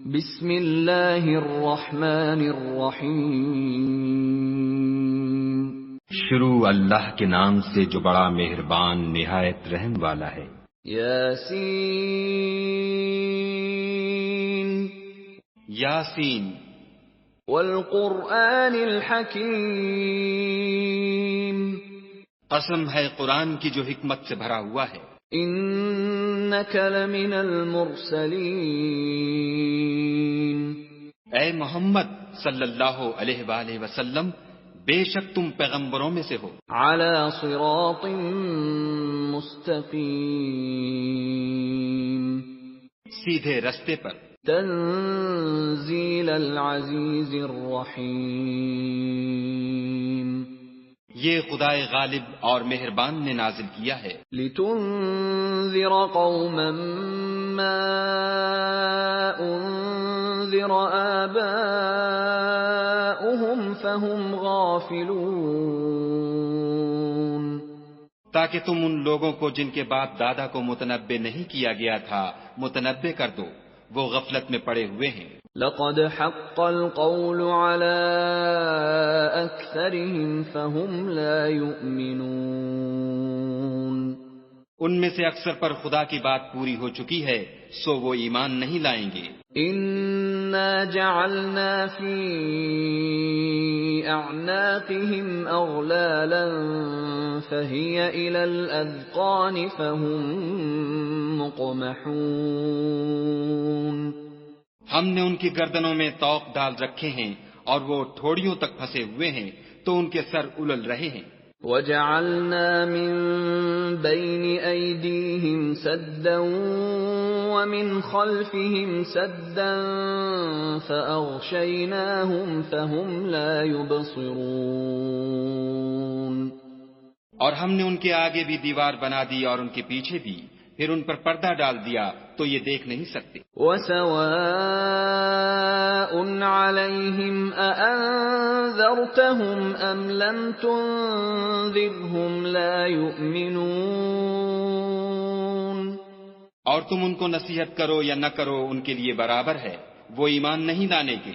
بسم اللہ الرحمن الرحیم۔ شروع اللہ کے نام سے جو بڑا مہربان نہایت رحم والا ہے۔ یاسین یاسین والقرآن الحکیم، قسم ہے قرآن کی جو حکمت سے بھرا ہوا ہے۔ انک لمن المرسلین، اے محمد صلی اللہ علیہ وآلہ وسلم، بے شک تم پیغمبروں میں سے ہو، علی صراط مستقیم، سیدھے رستے پر۔ تنزیل العزیز الرحیم، یہ خدائے غالب اور مہربان نے نازل کیا ہے۔ لتنذر قوما ما انذر آباؤهم فهم غافلون، تاکہ تم ان لوگوں کو جن کے باپ دادا کو متنبع نہیں کیا گیا تھا متنبع کر دو، وہ غفلت میں پڑے ہوئے ہیں۔ لقد حق القول على اکثرهم فهم لا يؤمنون، ان میں سے اکثر پر خدا کی بات پوری ہو چکی ہے، سو وہ ایمان نہیں لائیں گے۔ انا جعلنا في اعناقهم اغلالا فهي الى الاذقان فهم مقمحون، ہم نے ان کی گردنوں میں طوق ڈال رکھے ہیں اور وہ ٹھوڑیوں تک پھنسے ہوئے ہیں تو ان کے سر الل رہے ہیں۔ وَجَعَلْنَا مِن بَيْنِ أَيْدِيهِمْ سَدًّا وَمِنْ خَلْفِهِمْ سَدًّا فَأَغْشَيْنَاهُمْ فَهُمْ لَا يُبْصِرُونَ، اور ہم نے ان کے آگے بھی دیوار بنا دی اور ان کے پیچھے بھی، پھر ان پر پردہ ڈال دیا تو یہ دیکھ نہیں سکتے۔ وَسَوَاءٌ عَلَيْهِمْ أَأَنذَرْتَهُمْ أَمْ لَمْ تُنذِرْهُمْ لَا يُؤْمِنُونَ، اور تم ان کو نصیحت کرو یا نہ کرو ان کے لیے برابر ہے، وہ ایمان نہیں لانے کے۔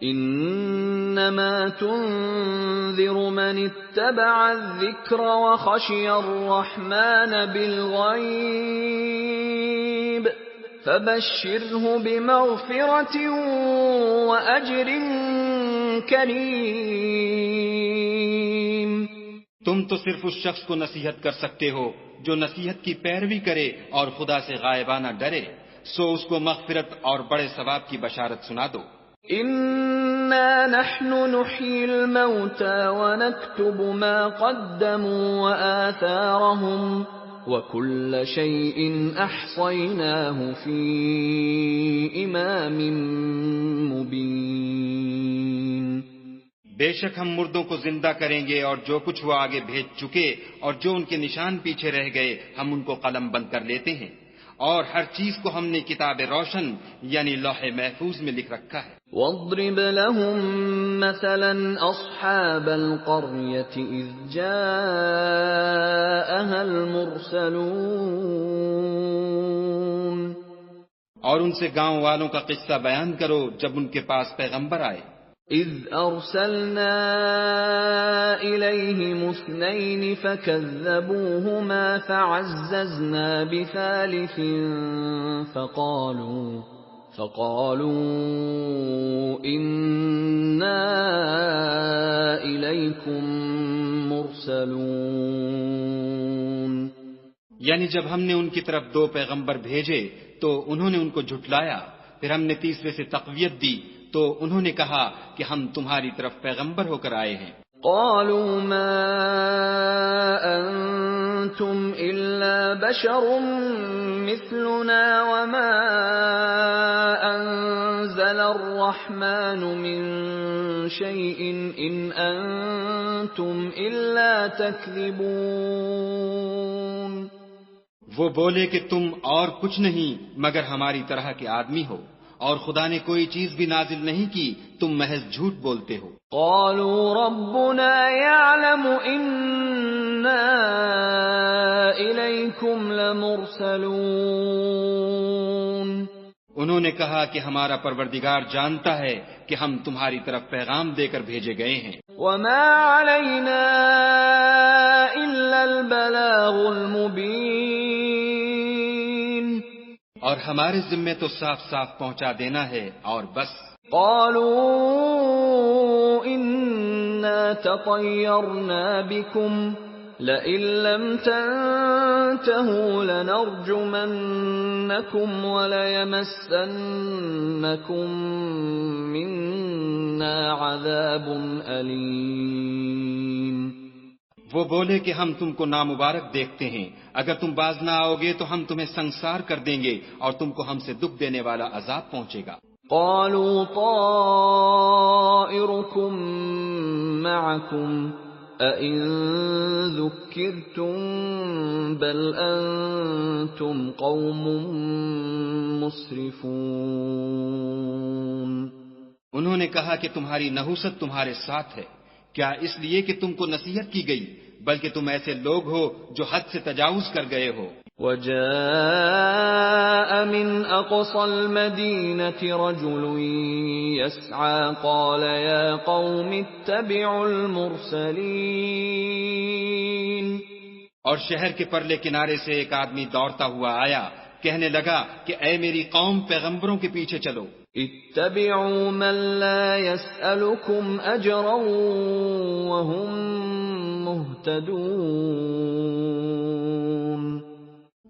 انما تنذر من اتبع الذکر وخشی الرحمن بالغیب فبشره بمغفرة واجر کریم، تم تو صرف اس شخص کو نصیحت کر سکتے ہو جو نصیحت کی پیروی کرے اور خدا سے غائبانہ ڈرے، سو اس کو مغفرت اور بڑے ثواب کی بشارت سنا دو۔ انا نحن نحيي الموتى ونكتب ما قدموا وآثارهم وكل شيء احصيناه في امام مبين، بے شک ہم مردوں کو زندہ کریں گے اور جو کچھ وہ آگے بھیج چکے اور جو ان کے نشان پیچھے رہ گئے ہم ان کو قلم بند کر لیتے ہیں، اور ہر چیز کو ہم نے کتاب روشن یعنی لوح محفوظ میں لکھ رکھا ہے۔ واضرب لهم مثلا اصحاب القرية اذ جاءها المرسلون، اور ان سے گاؤں والوں کا قصہ بیان کرو جب ان کے پاس پیغمبر آئے۔ اذ ارسلنا الیہم اثنین فکذبوہما فعززنا بثالث فقالوا انا الیکم مرسلون، یعنی جب ہم نے ان کی طرف دو پیغمبر بھیجے تو انہوں نے ان کو جھٹلایا، پھر ہم نے تیسرے سے تقویت دی تو انہوں نے کہا کہ ہم تمہاری طرف پیغمبر ہو کر آئے ہیں۔ قالوا ما انتم الا بشر مثلنا وما انزل الرحمن من شيء ان انتم الا تكذبون، وہ بولے کہ تم اور کچھ نہیں مگر ہماری طرح کے آدمی ہو، اور خدا نے کوئی چیز بھی نازل نہیں کی، تم محض جھوٹ بولتے ہو۔ قالوا ربنا يعلم إنا إليكم لمرسلون، انہوں نے کہا کہ ہمارا پروردگار جانتا ہے کہ ہم تمہاری طرف پیغام دے کر بھیجے گئے ہیں، وما علينا إلا البلاغ المبين اور ہمارے ذمے تو صاف صاف پہنچا دینا ہے اور بس۔ قالوا إنا تطيرنا بكم لئن لم تنتهوا لنرجمنكم وليمسنكم منا عذاب أليم۔ وہ بولے کہ ہم تم کو نامبارک دیکھتے ہیں، اگر تم باز نہ آؤ گے تو ہم تمہیں سنسار کر دیں گے اور تم کو ہم سے دکھ دینے والا عذاب پہنچے گا۔ قالوا طائركم معكم أئن ذكرتم بل أنتم قوم مسرفون۔ انہوں نے کہا کہ تمہاری نحوست تمہارے ساتھ ہے، کیا اس لیے کہ تم کو نصیحت کی گئی، بلکہ تم ایسے لوگ ہو جو حد سے تجاوز کر گئے ہو۔ وجاء من أقصى المدينة رجل يسعى قال يا قوم اتبعوا المرسلين۔ اور شہر کے پرلے کنارے سے ایک آدمی دوڑتا ہوا آیا، کہنے لگا کہ اے میری قوم، پیغمبروں کے پیچھے چلو۔ اتبعوا من لا يسألكم أجرا وهم مهتدون۔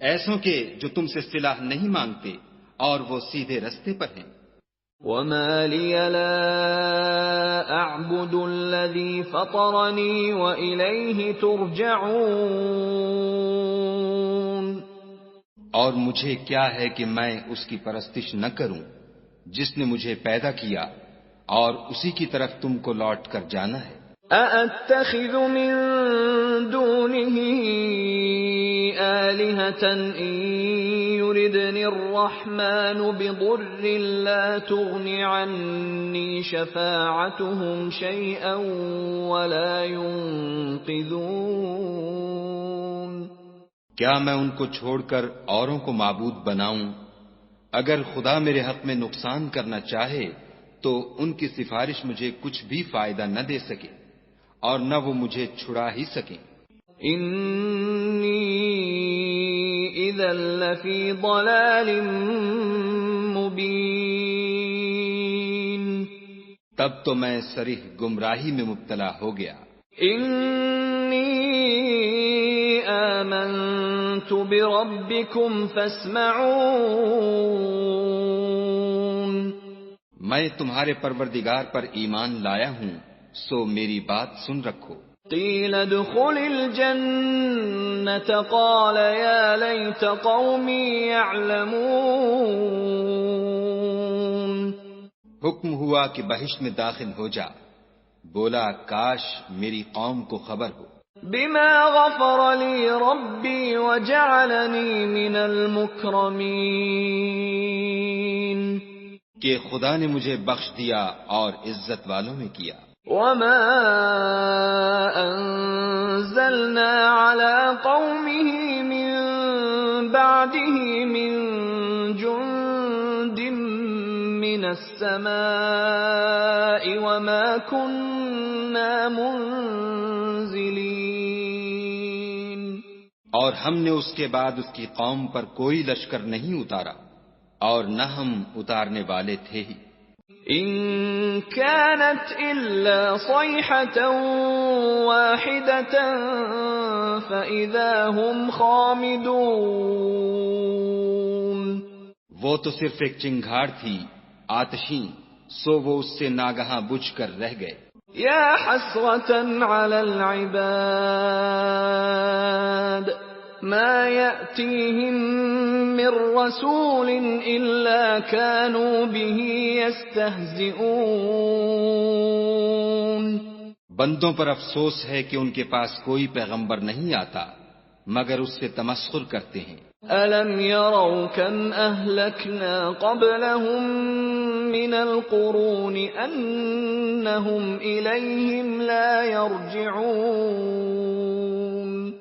ایسوں کے جو تم سے صلاح نہیں مانگتے اور وہ سیدھے رستے پر ہیں۔ وما لي لا أعبد الذي فطرني وإليه ترجعون۔ اور مجھے کیا ہے کہ میں اس کی پرستش نہ کروں جس نے مجھے پیدا کیا، اور اسی کی طرف تم کو لوٹ کر جانا ہے۔ أأتخذ من دونه آلهة إن يردني الرحمن بضر لا تغن عني شفاعتهم شيئا ولا ينقذون۔ کیا میں ان کو چھوڑ کر اوروں کو معبود بناؤں؟ اگر خدا میرے حق میں نقصان کرنا چاہے تو ان کی سفارش مجھے کچھ بھی فائدہ نہ دے سکے اور نہ وہ مجھے چھڑا ہی سکیں۔ انی اذا لفی ضلال مبین۔ تب تو میں صریح گمراہی میں مبتلا ہو گیا۔ انی آمنت بربکم فاسمعون۔ میں تمہارے پروردگار پر ایمان لایا ہوں، سو میری بات سن رکھو۔ قیل ادخل الجنة قال یا لیت قومی یعلمون۔ حکم ہوا کہ بہشت میں داخل ہو جا، بولا کاش میری قوم کو خبر ہو۔ بما غفر لی ربی وجعلنی من المکرمین۔ کہ خدا نے مجھے بخش دیا اور عزت والوں میں کیا۔ وما انزلنا على قومه من بعده من جند من السماء وما كنا منزلين۔ اور ہم نے اس کے بعد اس کی قوم پر کوئی لشکر نہیں اتارا اور نہ ہم اتارنے والے تھے ہی۔ ان كانت الا صيحة واحدة فاذا هم خامدون۔ وہ تو صرف ایک چنگھاڑ تھی آتشیں، سو وہ اس سے ناگہاں بجھ کر رہ گئے۔ یا حسرة على العباد ما يأتيهم من رسول إلا كانوا به يستهزئون۔ بندوں پر افسوس ہے کہ ان کے پاس کوئی پیغمبر نہیں آتا مگر اس سے تمسخر کرتے ہیں۔ أَلَمْ يَرَوْا كَمْ أَهْلَكْنَا قَبْلَهُمْ مِنَ الْقُرُونِ أَنَّهُمْ إِلَيْهِمْ لَا يَرْجِعُونَ۔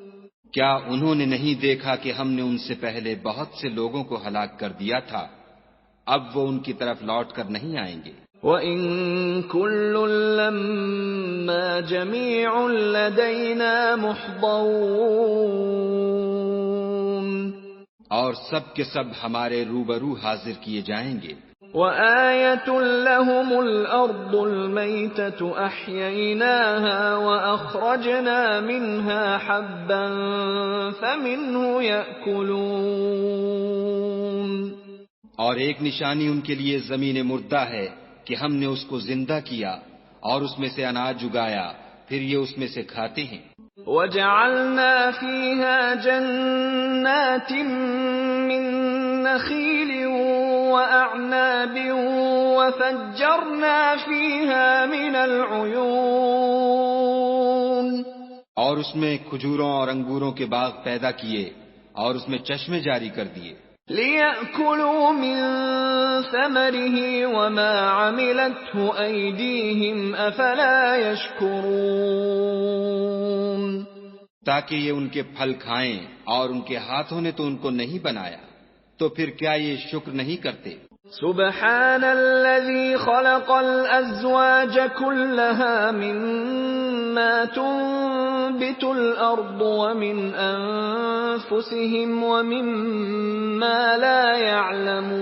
کیا انہوں نے نہیں دیکھا کہ ہم نے ان سے پہلے بہت سے لوگوں کو ہلاک کر دیا تھا اب وہ ان کی طرف لوٹ کر نہیں آئیں گے۔ وَإِن كُلٌّ لَّمَّا جَمِيعٌ لَّدَيْنَا مُحْضَرُونَ، اور سب کے سب ہمارے روبرو حاضر کیے جائیں گے۔ وَآيَةٌ لَّهُمُ الْأَرْضُ الْمَيْتَةُ أَحْيَيْنَاهَا وَأَخْرَجْنَا مِنْهَا حَبًّا فَمِنْهُ يَأْكُلُونَ، اور ایک نشانی ان کے لیے زمین مردہ ہے کہ ہم نے اس کو زندہ کیا اور اس میں سے اناج اگایا، پھر یہ اس میں سے کھاتے ہیں۔ وَجَعَلْنَا فِيهَا جَنَّاتٍ مِّن نَّخِيلٍ وَأَعْنَابٍ وَفَجَّرْنَا فِيهَا مِنَ الْعُيُونِ، اور اس میں کھجوروں اور انگوروں کے باغ پیدا کیے اور اس میں چشمے جاری کر دیے، لِيَأْكُلُوا مِن ثَمَرِهِ وَمَا عَمِلَتْهُ أَيْدِيهِمْ أَفَلَا يَشْكُرُونَ، تاکہ یہ ان کے پھل کھائیں، اور ان کے ہاتھوں نے تو ان کو نہیں بنایا، تو پھر کیا یہ شکر نہیں کرتے؟ سبحان الذي خلق الأزواج كلها مما تنبت الأرض ومن أنفسهم ومما لا يعلمون،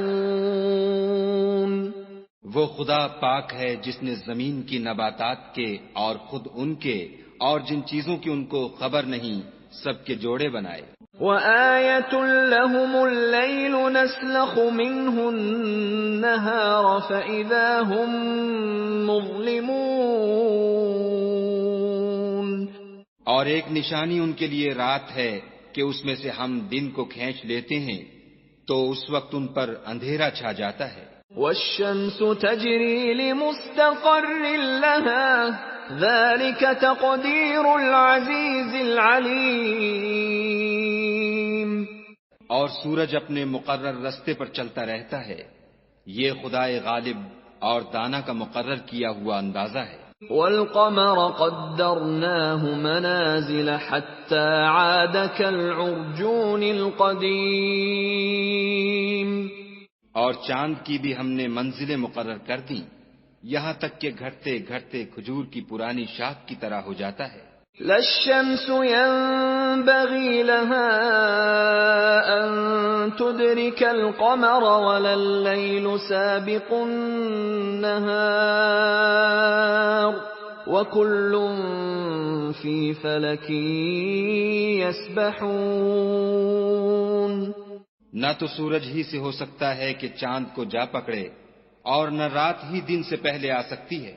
وہ خدا پاک ہے جس نے زمین کی نباتات کے اور خود ان کے اور جن چیزوں کی ان کو خبر نہیں سب کے جوڑے بنائے۔ وَآيَةٌ لَّهُمُ اللَّيْلُ نَسْلَخُ مِنْهُ النَّهَارَ فَإِذَا هُمْ مُظْلِمُونَ، اور ایک نشانی ان کے لیے رات ہے کہ اس میں سے ہم دن کو کھینچ لیتے ہیں تو اس وقت ان پر اندھیرا چھا جاتا ہے۔ وَالشَّمْسُ تَجْرِي لِمُسْتَقَرٍّ لَّهَا ذَلِكَ تَقْدِيرُ الْعَزِيزِ الْعَلِيمِ، اور سورج اپنے مقرر رستے پر چلتا رہتا ہے، یہ خدائے غالب اور دانا کا مقرر کیا ہوا اندازہ ہے۔ وَالْقَمَرَ قَدَّرْنَاهُ مَنَازِلَ حَتَّى عَادَ كَالْعُرْجُونِ الْقَدِيمِ، اور چاند کی بھی ہم نے منزلیں مقرر کر دیں، یہاں تک کہ گھٹتے گھٹتے کھجور کی پرانی شاخ کی طرح ہو جاتا ہے۔ لا الشمس ينبغي لها أن تدرك القمر ولا الليل سابق النهار وكل في فلك يسبحون، نہ تو سورج ہی سے ہو سکتا ہے کہ چاند کو جا پکڑے، اور نہ رات ہی دن سے پہلے آ سکتی ہے،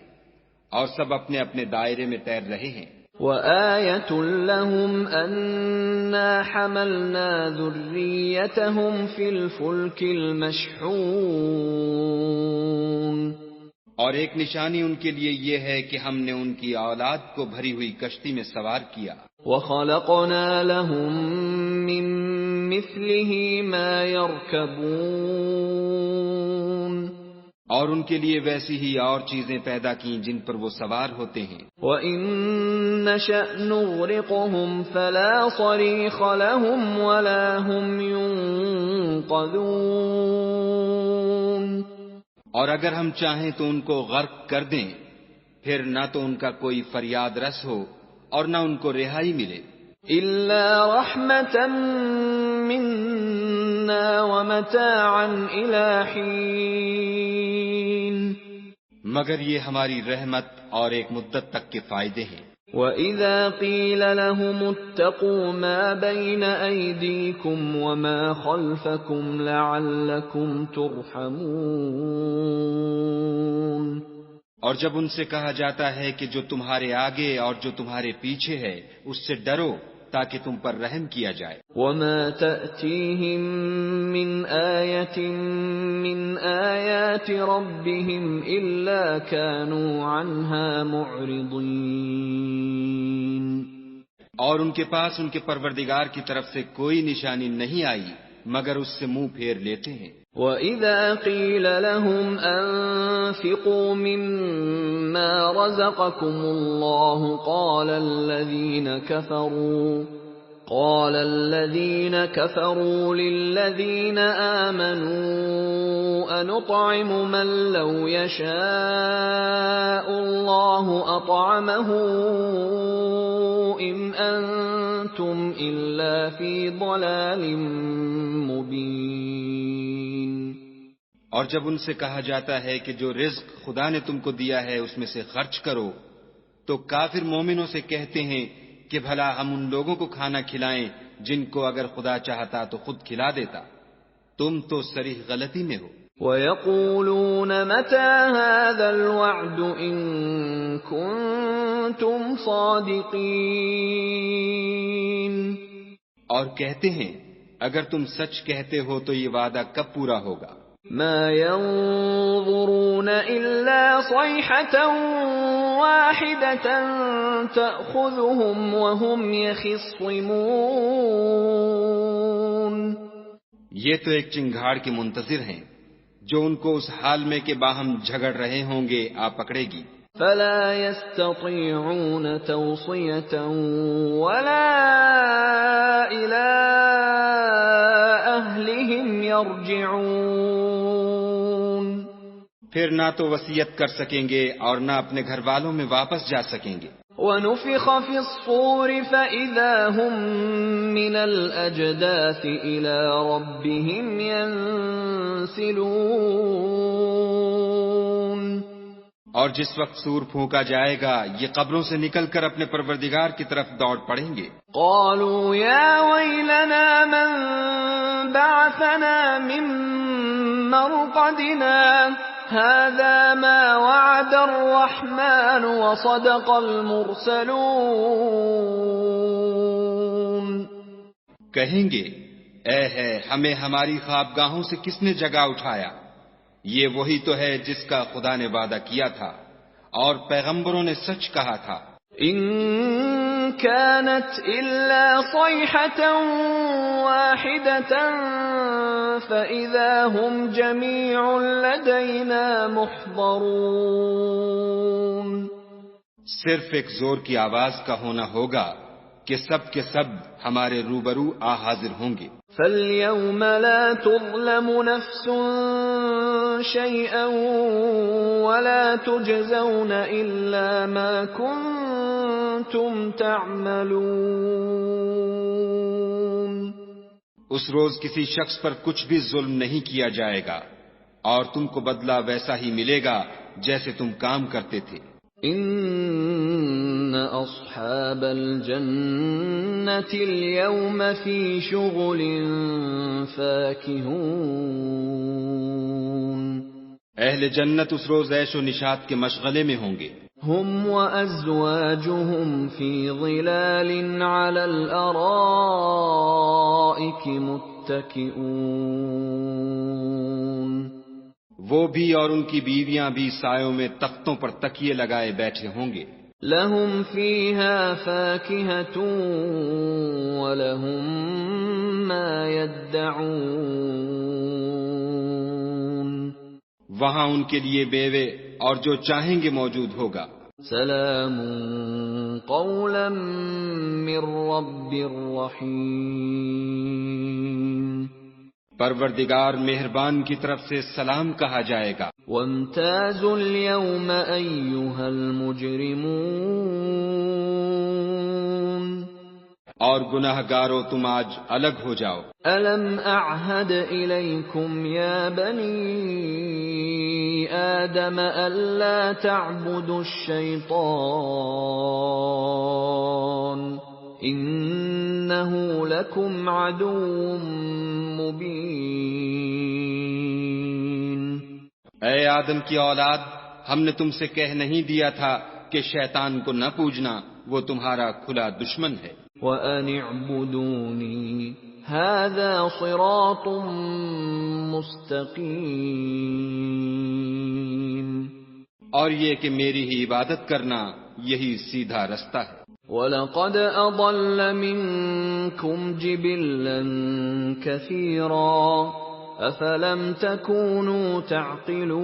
اور سب اپنے اپنے دائرے میں تیر رہے ہیں۔ وَآيَةٌ لَّهُمْ أَنَّا حَمَلْنَا ذُرِّيَّتَهُمْ فِي الْفُلْكِ الْمَشْحُونِ، اور ایک نشانی ان کے لیے یہ ہے کہ ہم نے ان کی اولاد کو بھری ہوئی کشتی میں سوار کیا۔ وَخَلَقْنَا لَهُم مِّن مِّثْلِهِ مَا يَرْكَبُونَ، اور ان کے لیے ویسی ہی اور چیزیں پیدا کیں جن پر وہ سوار ہوتے ہیں۔ وَإِن نَّشَأْ نُغْرِقْهُمْ فَلَا صَرِيخَ لَهُمْ وَلَا هُمْ يُنقَذُونَ، اور اگر ہم چاہیں تو ان کو غرق کر دیں، پھر نہ تو ان کا کوئی فریاد رس ہو اور نہ ان کو رہائی ملے۔ إِلَّا رَحْمَةً مِّنَّا وَمَتَاعًا إِلَىٰ حِينٍ، مگر یہ ہماری رحمت اور ایک مدت تک کے فائدے ہیں۔ وَإِذَا قِيلَ لَهُمُ اتَّقُوا مَا بَيْنَ أَيْدِيكُمْ وَمَا خَلْفَكُمْ لَعَلَّكُمْ تُرْحَمُونَ، اور جب ان سے کہا جاتا ہے کہ جو تمہارے آگے اور جو تمہارے پیچھے ہے اس سے ڈرو تاکہ تم پر رحم کیا جائے۔ وَمَا تَأْتِيهِم مِّنْ آيَةٍ مِّنْ آيَاتِ رَبِّهِمْ إِلَّا كَانُوا عَنْهَا مُعْرِضِينَ، اور ان کے پاس ان کے پروردگار کی طرف سے کوئی نشانی نہیں آئی مگر اس سے منہ پھیر لیتے ہیں۔ وَإِذَا قِيلَ لَهُمْ أَنفِقُوا مِمَّا رَزَقَكُمُ اللَّهُ قَالَ الَّذِينَ كَفَرُوا قال الذين كفروا للذين آمنوا أنطعم من لو يشاء الله أطعمه إن أنتم إلا في ضلال مبين. اور جب ان سے کہا جاتا ہے کہ جو رزق خدا نے تم کو دیا ہے اس میں سے خرچ کرو، تو کافر مومنوں سے کہتے ہیں کہ بھلا ہم ان لوگوں کو کھانا کھلائیں جن کو اگر خدا چاہتا تو خود کھلا دیتا. تم تو صریح غلطی میں ہو. وَيَقُولُونَ مَتَى هَذَا الْوَعْدُ إِن كُنتُمْ صَادِقِينَ. اور کہتے ہیں اگر تم سچ کہتے ہو تو یہ وعدہ کب پورا ہوگا؟ ما ينظرون إلا صيحة واحدة تأخذهم وهم يخصمون. یہ تو ایک چنگھاڑ کے منتظر ہیں جو ان کو اس حال میں کہ باہم جھگڑ رہے ہوں گے آ پکڑے گی. فلا يستطيعون توصية ولا إلى أهلهم يرجعون. پھر نہ تو وصیت کر سکیں گے اور نہ اپنے گھر والوں میں واپس جا سکیں گے. وَنُفِخَ فِي الصُّورِ فَإِذَا هُمْ مِنَ الْأَجْدَاثِ إِلَى رَبِّهِمْ يَنْسِلُونَ. اور جس وقت سور پھونکا جائے گا یہ قبروں سے نکل کر اپنے پروردگار کی طرف دوڑ پڑیں گے. قالوا يا ويلنا من بعثنا من مرقدنا هذا ما وعد الرحمن وصدق المرسلون. کہیں گے اے ہے ہمیں ہماری خوابگاہوں سے کس نے جگا اٹھایا؟ یہ وہی تو ہے جس کا خدا نے وعدہ کیا تھا اور پیغمبروں نے سچ کہا تھا. ان كانت الا صيحة واحدة فاذا هم جميع لدينا محضرون. صرف ایک زور کی آواز کا ہونا ہوگا کہ سب کے سب ہمارے روبرو آ حاضر ہوں گے. فَالْيَوْمَ لَا تُظْلَمُ نَفْسٌ شَيْئًا وَلَا تُجْزَوْنَ إِلَّا مَا كُنتُمْ تَعْمَلُونَ. اس روز کسی شخص پر کچھ بھی ظلم نہیں کیا جائے گا اور تم کو بدلہ ویسا ہی ملے گا جیسے تم کام کرتے تھے. ان اصحاب الجنة اليوم في شغل فاكهون. اہل جنت اس روز عیش و نشاط کے مشغلے میں ہوں گے. هم وازواجهم في ظلال على الارائك متكئون. وہ بھی اور ان کی بیویاں بھی سایوں میں تختوں پر تکیے لگائے بیٹھے ہوں گے. لهم فيها فاكهة ولهم ما يدعون. وہاں ان کے لیے بیوے اور جو چاہیں گے موجود ہوگا. سلام قولا من رب الرحیم. پروردگار مہربان کی طرف سے سلام کہا جائے گا. وامتازوا اليوم أيها المجرمون. اور گناہ گارو تم آج الگ ہو جاؤ. ألم أعهد إليكم يا بني آدم ألا تعبدوا الشيطان إنه لكم عدو مبين. اے آدم کی اولاد، ہم نے تم سے کہہ نہیں دیا تھا کہ شیطان کو نہ پوجنا، وہ تمہارا کھلا دشمن ہے. وَأَنِ اعْبُدُونِي هَذَا صِرَاطٌ مُسْتَقِيمٌ. اور یہ کہ میری ہی عبادت کرنا یہی سیدھا رستہ ہے. وَلَقَدْ أَضَلَّ مِنكُمْ جِبِلًّا كَثِيرًا أَفَلَمْ تَكُونُوا تَعْقِلُونَ.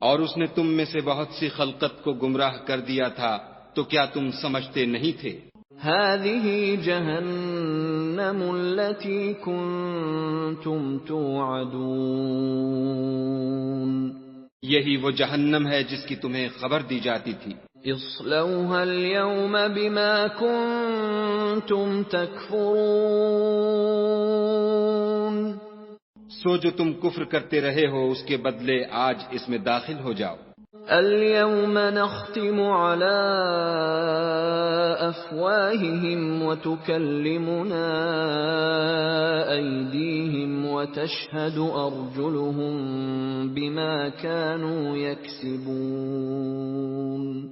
اور اس نے تم میں سے بہت سی خلقت کو گمراہ کر دیا تھا، تو کیا تم سمجھتے نہیں تھے؟ هذه جهنم التي كنتم توعدون یہی وہ جہنم ہے جس کی تمہیں خبر دی جاتی تھی. اصلوها اليوم بما كنتم تكفرون سو جو تم کفر کرتے رہے ہو اس کے بدلے آج اس میں داخل ہو جاؤ. اليوم نختم على أفواههم وتكلمنا أيديهم وتشهد أرجلهم بما كانوا يكسبون.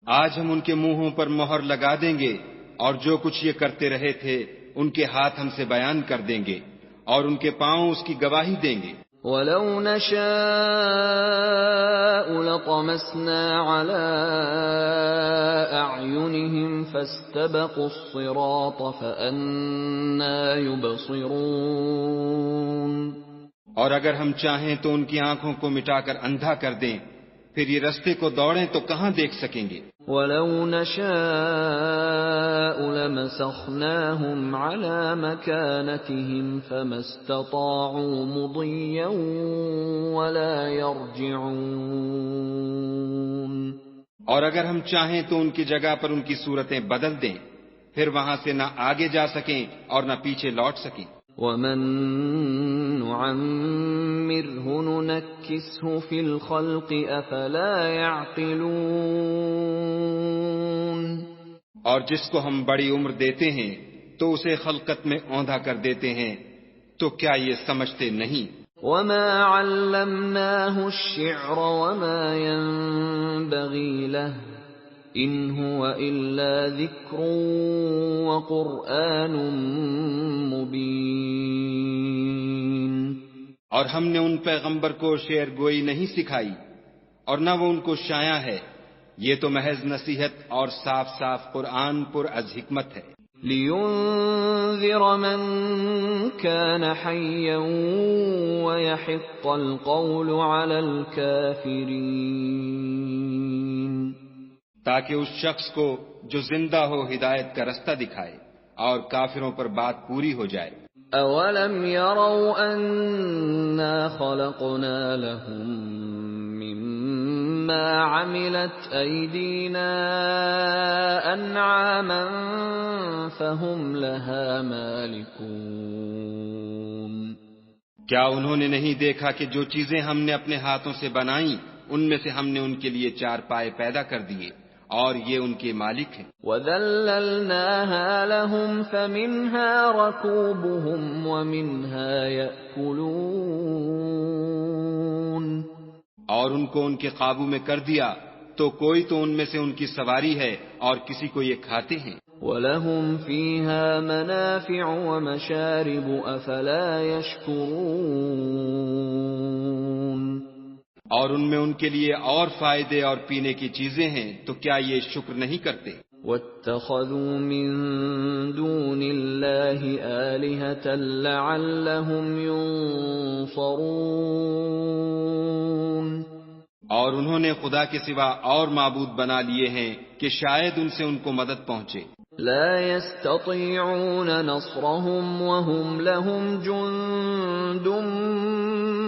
آج ہم ان کے منہوں پر مہر لگا دیں گے اور جو کچھ یہ کرتے رہے تھے ان کے ہاتھ ہم سے بیان کر دیں گے اور ان کے پاؤں اس کی گواہی دیں گے. وَلَوْ نَشَاءُ لَطَمَسْنَا عَلَىٰ أَعْيُنِهِمْ فَاسْتَبَقُوا الصِّرَاطَ فَأَنَّىٰ يُبْصِرُونَ. اور اگر ہم چاہیں تو ان کی آنکھوں کو مٹا کر اندھا کر دیں، پھر یہ رستے کو دوڑیں تو کہاں دیکھ سکیں گے. وَلَوْ نَشَاءُ لَمَسَخْنَاهُمْ عَلَىٰ مَكَانَتِهِمْ فَمَا اسْتَطَاعُوا مُضِيًّا وَلَا يَرْجِعُونَ. اور اگر ہم چاہیں تو ان کی جگہ پر ان کی صورتیں بدل دیں، پھر وہاں سے نہ آگے جا سکیں اور نہ پیچھے لوٹ سکیں. وَمَن نُّعَمِّرْهُ نُنَكِّسْهُ فِي الْخَلْقِ أَفَلَا يَعْقِلُونَ. اور جس کو ہم بڑی عمر دیتے ہیں تو اسے خلقت میں اوندھا کر دیتے ہیں، تو کیا یہ سمجھتے نہیں؟ وَمَا عَلَّمْنَاهُ الشِّعْرَ وَمَا يَنبَغِي لَهُ إِنْ هُوَ إِلَّا ذِكْرٌ وَقُرْآنٌ مُبِينٌ. اور ہم نے ان پیغمبر کو شعر گوئی نہیں سکھائی اور نہ وہ ان کو شایع ہے، یہ تو محض نصیحت اور صاف صاف قرآن پر از حکمت ہے. لِيُنذِرَ مَن كَانَ حَيًّا وَيَحِقَّ الْقَوْلُ عَلَى الْكَافِرِينَ. تاکہ اس شخص کو جو زندہ ہو ہدایت کا رستہ دکھائے اور کافروں پر بات پوری ہو جائے. أَوَلَمْ يَرَوْا أَنَّا خَلَقْنَا لَهُم مِّمَّا عَمِلَتْ أَيْدِينَا أَنْعَامًا فَهُمْ لَهَا مَالِكُونَ. کیا انہوں نے نہیں دیکھا کہ جو چیزیں ہم نے اپنے ہاتھوں سے بنائیں ان میں سے ہم نے ان کے لیے چار پائے پیدا کر دیے اور یہ ان کے مالک ہیں. وَذَلَّلْنَاهَا لَهُمْ فَمِنْهَا رَكُوبُهُمْ وَمِنْهَا يَأْكُلُونَ. اور ان کو ان کے قابو میں کر دیا تو کوئی تو ان میں سے ان کی سواری ہے اور کسی کو یہ کھاتے ہیں. وَلَهُمْ فِيهَا مَنَافِعُ وَمَشَارِبُ أَفَلَا يَشْكُرُونَ. اور ان میں ان کے لیے اور فائدے اور پینے کی چیزیں ہیں تو کیا یہ شکر نہیں کرتے؟ وَاتَّخَذُوا مِن دُونِ اللَّهِ آلِهَةً لَعَلَّهُمْ يُنصَرُونَ. اور انہوں نے خدا کے سوا اور معبود بنا لیے ہیں کہ شاید ان سے ان کو مدد پہنچے. لا يستطيعون نصرهم وهم لهم جند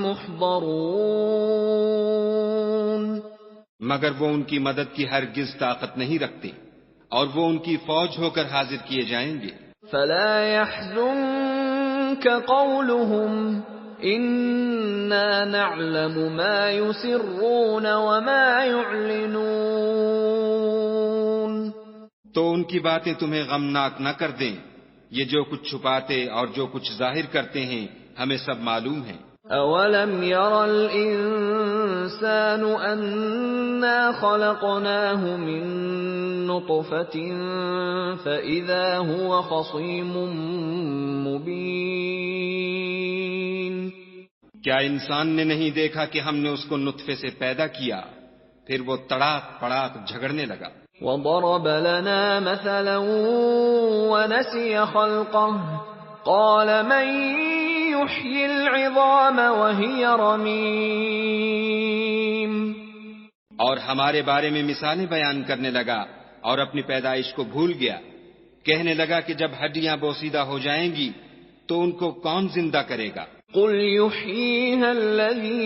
محضرون. مگر وہ ان کی مدد کی ہرگز طاقت نہیں رکھتے اور وہ ان کی فوج ہو کر حاضر کیے جائیں گے. فلا يحزنك قولهم إنا نعلم ما يسرون وما يعلنون. تو ان کی باتیں تمہیں غمناک نہ کر دیں، یہ جو کچھ چھپاتے اور جو کچھ ظاہر کرتے ہیں ہمیں سب معلوم ہے. أَوَلَمْ يَرَ الْإِنسَانُ أَنَّا خَلَقْنَاهُ مِن نُّطْفَةٍ فَإِذَا هُوَ خَصِيمٌ مُّبِينٌ. کیا انسان نے نہیں دیکھا کہ ہم نے اس کو نطفے سے پیدا کیا پھر وہ تڑاک پڑاک جھگڑنے لگا. وَضَرَبَ لَنَا مَثَلًا وَنَسِيَ خَلْقَهُ قَالَ مَن يُحْيِي الْعِظَامَ وَهِيَ رَمِيمٌ. اور ہمارے بارے میں مثالیں بیان کرنے لگا اور اپنی پیدائش کو بھول گیا. کہنے لگا کہ جب ہڈیاں بوسیدہ ہو جائیں گی تو ان کو کون زندہ کرے گا؟ قل يحييها الذي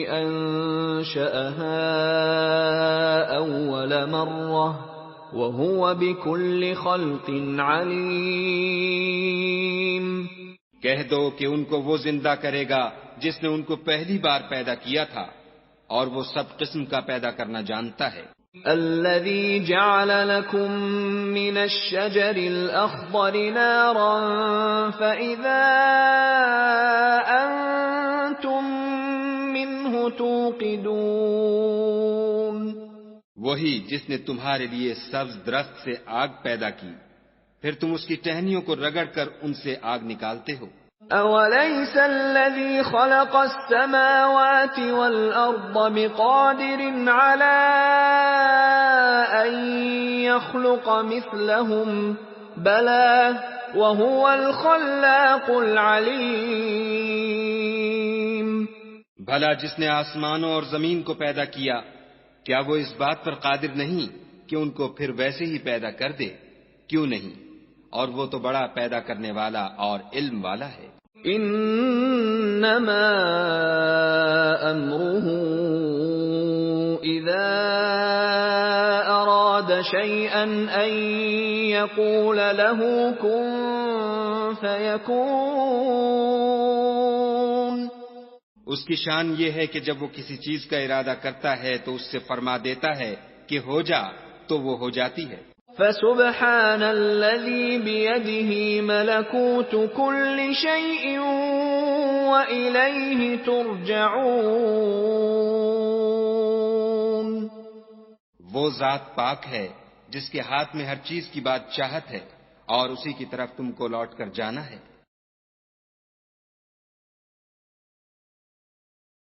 أنشأها أول مرة وهو بكل خلق عليم. کہہ دو کہ ان کو وہ زندہ کرے گا جس نے ان کو پہلی بار پیدا کیا تھا اور وہ سب قسم کا پیدا کرنا جانتا ہے. الذي جعل لكم من الشجر الأخضر نارا فإذا أنتم منه توقدون. وہی جس نے تمہارے لیے سبز درخت سے آگ پیدا کی پھر تم اس کی ٹہنیوں کو رگڑ کر ان سے آگ نکالتے ہو. أوليس الذي خلق السماوات والأرض بقادر على أن يخلق مثلهم بلى وهو الخلاق العليم. بھلا جس نے آسمانوں اور زمین کو پیدا کیا کیا وہ اس بات پر قادر نہیں کہ ان کو پھر ویسے ہی پیدا کر دے؟ کیوں نہیں؟ اور وہ تو بڑا پیدا کرنے والا اور علم والا ہے. انما امره اذا اراد شيئا ان يقول له كن فيكون. اس کی شان یہ ہے کہ جب وہ کسی چیز کا ارادہ کرتا ہے تو اس سے فرما دیتا ہے کہ ہو جا تو وہ ہو جاتی ہے. فسبحان الذي بيده ملكوت كل شيء وإليه ترجعون. وہ ذات پاک ہے جس کے ہاتھ میں ہر چیز کی بادشاہت ہے اور اسی کی طرف تم کو لوٹ کر جانا ہے.